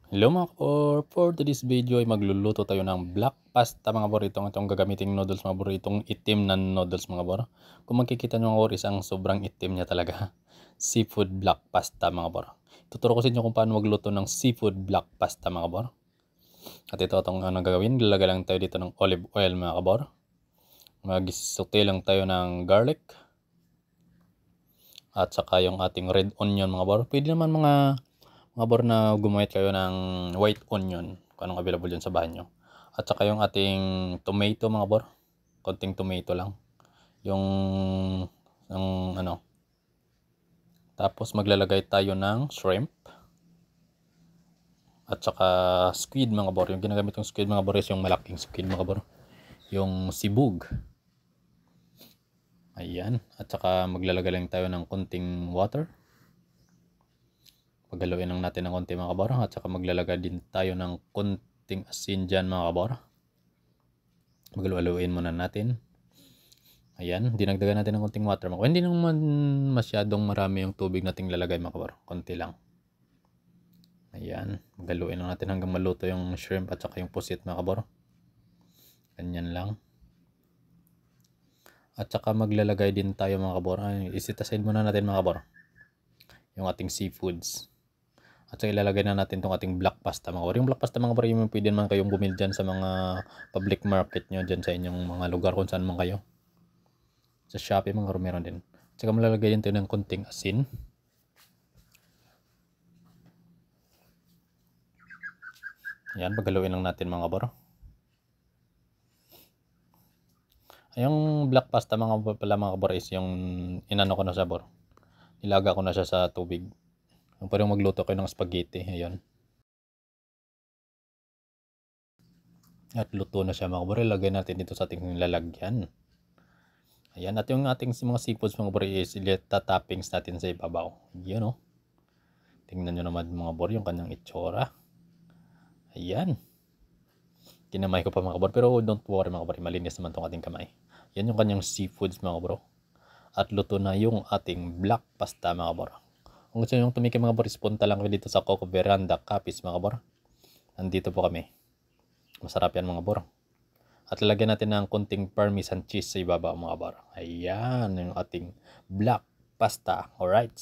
Hello mga kabor, for today's video ay magluluto tayo ng black pasta mga kabor. Itong gagamiting noodles mga kabor, itong itim na noodles mga kabor. Kung makikita nyo mga kabor, isang sobrang itim niya talaga. Seafood black pasta mga kabor. Tuturo ko sa inyo kung paano magluto ng seafood black pasta mga kabor. At ito itong gagawin, lalagay lang tayo dito ng olive oil mga kabor. Mag-saute lang tayo ng garlic. At saka yung ating red onion mga kabor. Pwede naman mga bor na gumamit kayo ng white onion kung anong available dyan sa bahay nyo. At saka yung ating tomato mga bor, konting tomato lang, yung ano. Tapos maglalagay tayo ng shrimp at saka squid mga bor. Yung ginagamit yung squid mga bor is yung malaking squid mga bor, yung sibug. Ayan. At saka maglalagay lang tayo ng konting water. Paghaluin lang natin ng konti mga kabor. At saka maglalagay din tayo ng konting asin dyan mga kabor. Maghaluin muna natin. Ayan. Dinagdagan natin ng konting water mga kabor. Hindi naman masyadong marami yung tubig nating lalagay mga kabor. Konti lang. Ayan. Maghaluin lang natin hanggang maluto yung shrimp at saka yung pusit mga kabor. Ganyan lang. At saka maglalagay din tayo mga kabor. Isit aside muna natin mga kabor yung ating seafoods. At saka ilalagay na natin itong ating black pasta mga kabor. Yung black pasta mga kabor, yung pwede naman kayong bumili dyan sa mga public market nyo dyan sa inyong mga lugar kung saan man kayo. Sa Shopee mga kabor meron din. At saka malalagay din tayo ng konting asin. Ayan, paghaluin lang natin mga kabor. Yung black pasta mga kabor is yung inano ko na sa bor. Nilaga ko na siya sa tubig. Yung parang magluto kayo ng spaghetti. Ayan. At luto na siya mga kabor. Ilagay natin dito sa ating lalagyan. Ayan. At yung ating mga seafoods mga kabor is itatoppings natin sa ibabaw. Yun o. Tingnan nyo naman mga kabor yung kanyang itsura. Ayan. Kinamay ko pa mga kabor. Pero don't worry mga kabor. Malinis naman itong ating kamay. Yan yung kanyang seafoods mga kabor. At luto na yung ating black pasta mga kabor. Kung gusto nyo tumikim mga kabor, punta lang kayo dito sa Coco Veranda Capiz mga kabor. Nandito po kami. Masarap yan mga kabor. At lalagyan natin ng konting parmesan cheese sa ibaba mga kabor. Ayan yung ating black pasta. Alright.